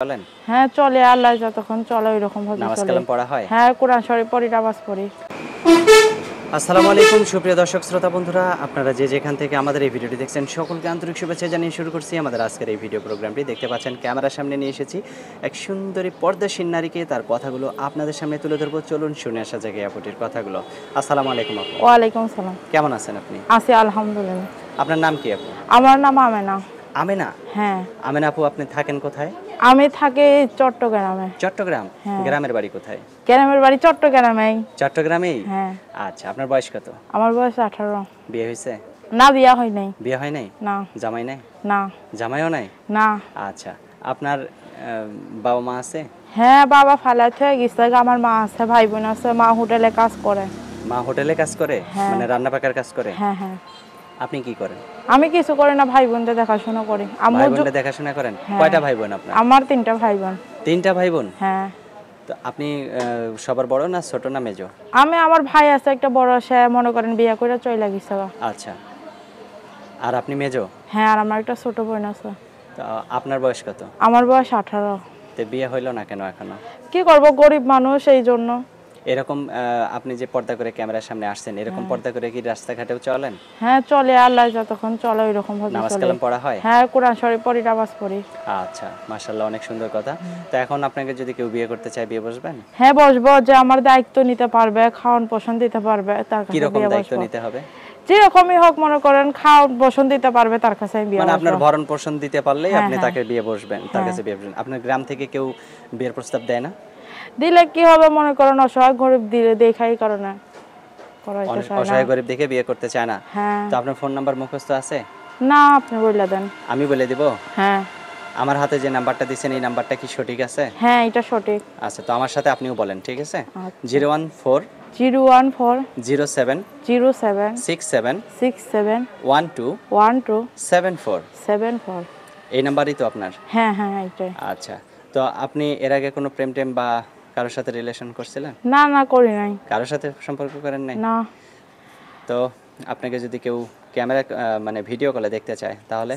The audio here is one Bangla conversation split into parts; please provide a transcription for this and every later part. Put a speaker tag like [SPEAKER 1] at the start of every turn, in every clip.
[SPEAKER 1] চলেন?
[SPEAKER 2] হ্যাঁ চলে, আল্লাহ যতক্ষণ চলে ওইরকম ভাবে
[SPEAKER 1] নামাজ
[SPEAKER 2] চলে।
[SPEAKER 1] কালাম পড়া হয়?
[SPEAKER 2] হ্যাঁ কোরআন শরীফ পড়ি, নামাজ পড়ি।
[SPEAKER 1] আসসালামু আলাইকুম সুপ্রিয় দর্শক শ্রোতা বন্ধুরা, আপনারা যে যেখান থেকে আমাদের এই ভিডিওটি দেখছেন সকলকে আন্তরিক শুভেচ্ছা জানিয়ে শুরু করছি আমাদের আজকের এই ভিডিও প্রোগ্রামটি। দেখতে পাচ্ছেন ক্যামেরার সামনে নিয়ে এসেছি এক সুন্দরী পর্দাশীল নারীকে, তার কথাগুলো আপনাদের সামনে তুলে ধরবো। চলুন শুনে আসা যাক এই আপুটির কথাগুলো। আসসালামু আলাইকুম আপু।
[SPEAKER 2] ওয়ালাইকুম সালাম।
[SPEAKER 1] কেমন আছেন আপনি?
[SPEAKER 2] আছি আলহামদুলিল্লাহ।
[SPEAKER 1] আপনার নাম কি আপু?
[SPEAKER 2] আমার নাম আমেনা।
[SPEAKER 1] আমেনা?
[SPEAKER 2] হ্যাঁ।
[SPEAKER 1] আমেনা আপু, আপনি থাকেন কোথায়?
[SPEAKER 2] আমি থাকি চট্টগ্রামে।
[SPEAKER 1] চট্টগ্রাম?
[SPEAKER 2] হ্যাঁ।
[SPEAKER 1] গ্রামের বাড়ি কোথায়?
[SPEAKER 2] গ্রামের বাড়ি চট্টগ্রামেই।
[SPEAKER 1] চট্টগ্রামেই?
[SPEAKER 2] হ্যাঁ।
[SPEAKER 1] আচ্ছা, আপনার বয়স কত?
[SPEAKER 2] আমার বয়স 18।
[SPEAKER 1] বিয়ে হয়েছে?
[SPEAKER 2] না, বিয়া হয় নাই।
[SPEAKER 1] বিয়ে হয় নাই?
[SPEAKER 2] না।
[SPEAKER 1] জামাই নাই?
[SPEAKER 2] না।
[SPEAKER 1] জামাইও নাই?
[SPEAKER 2] না।
[SPEAKER 1] আচ্ছা, আপনার বাবা মা আছে?
[SPEAKER 2] হ্যাঁ, বাবা ফালাতে গেছে, আমার মা আছে, ভাই বোন আছে। মা হোটেলে কাজ করে।
[SPEAKER 1] মা হোটেলে কাজ করে?
[SPEAKER 2] হ্যাঁ।
[SPEAKER 1] মানে রান্না পাকার কাজ করে?
[SPEAKER 2] হ্যাঁ হ্যাঁ।
[SPEAKER 1] আপনি কি করেন?
[SPEAKER 2] আমি কিছু করি না, ভাই বোনদের দেখাশোনা করি।
[SPEAKER 1] ভাই বোনদের দেখাশোনা করেন?
[SPEAKER 2] হ্যাঁ।
[SPEAKER 1] কয়টা ভাই বোন আপনার?
[SPEAKER 2] আমার 3টা ভাই বোন।
[SPEAKER 1] 3টা ভাই বোন?
[SPEAKER 2] হ্যাঁ।
[SPEAKER 1] তো আপনি সবার বড় না ছোট না মেজো?
[SPEAKER 2] আমার ভাই আছে একটা বড়, সে মনে করেন বিয়ে করে চলে গেছে।
[SPEAKER 1] আচ্ছা, আর আপনি মেজো?
[SPEAKER 2] হ্যাঁ, আর আমার একটা ছোট বোন আছে।
[SPEAKER 1] তো আপনার বয়স কত?
[SPEAKER 2] আমার বয়স 18।
[SPEAKER 1] তো বিয়ে হইলো না কেন এখনো?
[SPEAKER 2] কি করব, গরিব মানুষ, এই জন্য।
[SPEAKER 1] এরকম আপনি যে পর্দা করে ক্যামেরার সামনে আসছেন, এরকম পর্দা করে কি রাস্তাঘাটেও চলেন?
[SPEAKER 2] হ্যাঁ চলে, আল্লাহ যতক্ষণ চলে ওইরকম ভাবে চলে।
[SPEAKER 1] নামাজ কালাম পড়া হয়?
[SPEAKER 2] হ্যাঁ কোরআন শরীফ পড়ি, নামাজ পড়ি।
[SPEAKER 1] আচ্ছা, মাশাআল্লাহ, অনেক সুন্দর কথা। তো এখন আপনাকে যদি কেউ বিয়ে করতে চায়, বিয়ে বসবেন?
[SPEAKER 2] হ্যাঁ বসবো, যে আমার দায়িত্ব নিতে পারবে, খাওয়ান পোষণ দিতে পারবে, তার কাছে
[SPEAKER 1] কি রকম
[SPEAKER 2] বিয়ে
[SPEAKER 1] দায়িত্ব
[SPEAKER 2] বসবো।
[SPEAKER 1] নিতে হবে?
[SPEAKER 2] যেরকমই হোক, মনে করেন খাওয়ান পোষণ দিতে পারবে, তার কাছে আমি বিয়ে
[SPEAKER 1] মানে
[SPEAKER 2] বসবো।
[SPEAKER 1] আপনার ভরণ পোষণ দিতে পারলেই
[SPEAKER 2] হ্যাঁ,
[SPEAKER 1] আপনি
[SPEAKER 2] হ্যাঁ।
[SPEAKER 1] তাকে বিয়ে বসবেন, তার কাছে বিয়ে বসবেন। আপনার গ্রাম থেকে কেউ বিয়ের প্রস্তাব দেয় না?
[SPEAKER 2] দিলে কি হবে, মনে করেন অসহায় গরিব দিলে দেখাই কারণে করাইতে চায় না।
[SPEAKER 1] অসহায় গরিব দেখে বিয়ে করতে চায় না?
[SPEAKER 2] হ্যাঁ।
[SPEAKER 1] তো আপনার ফোন নাম্বার মুখস্থ আছে?
[SPEAKER 2] না, আপনি বলে দেন।
[SPEAKER 1] আমি বলে দিব?
[SPEAKER 2] হ্যাঁ।
[SPEAKER 1] আমার হাতে যে নাম্বারটা দিয়েছেন এই নাম্বারটা কি সঠিক আছে?
[SPEAKER 2] হ্যাঁ, এটা সঠিক।
[SPEAKER 1] আচ্ছা, তো আমার সাথে আপনিও বলেন, ঠিক আছে?
[SPEAKER 2] আচ্ছা।
[SPEAKER 1] 014
[SPEAKER 2] 014
[SPEAKER 1] 07
[SPEAKER 2] 07
[SPEAKER 1] 67
[SPEAKER 2] 67
[SPEAKER 1] 12
[SPEAKER 2] 12
[SPEAKER 1] 74।
[SPEAKER 2] 74।
[SPEAKER 1] এই নাম্বারই তো আপনার?
[SPEAKER 2] হ্যাঁ হ্যাঁ, এইটাই।
[SPEAKER 1] আচ্ছা, তো আপনি এর আগে কোনো প্রেম টেম বা কারোর সাথে রিলেশন করছিলেন?
[SPEAKER 2] না না, করি নাই।
[SPEAKER 1] কারোর সাথে সম্পর্ক করেন নাই?
[SPEAKER 2] না।
[SPEAKER 1] তো আপনাকে যদি কেউ ক্যামেরা মানে ভিডিও কলে দেখতে চায় তাহলে?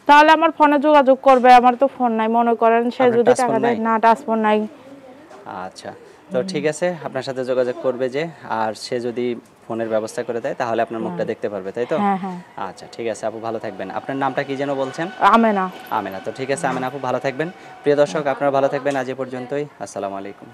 [SPEAKER 2] তাহলে আমার ফোনে যোগাযোগ করবে, আমার তো ফোন নাই, মনে করেন সে
[SPEAKER 1] আপনার
[SPEAKER 2] যদি
[SPEAKER 1] টাচ
[SPEAKER 2] টাকা
[SPEAKER 1] ফোন
[SPEAKER 2] দেয়।
[SPEAKER 1] নাই?
[SPEAKER 2] না, টাচ ফোন নাই।
[SPEAKER 1] আচ্ছা, তো ঠিক আছে, আপনার সাথে যোগাযোগ করবে যে, আর সে যদি ফোনের ব্যবস্থা করে দেয় তাহলে আপনার মুখটা দেখতে পারবে, তাই তো?
[SPEAKER 2] হ্যাঁ হ্যাঁ।
[SPEAKER 1] আচ্ছা, ঠিক আছে আপু, ভালো থাকবেন। আপনার নামটা কি যেন বলছেন?
[SPEAKER 2] আমেনা।
[SPEAKER 1] আমেনা। তো ঠিক আছে আমেনা আপু, ভালো থাকবেন। প্রিয় দর্শক, আপনারা ভালো থাকবেন। আজ এ পর্যন্তই। আসসালামু আলাইকুম।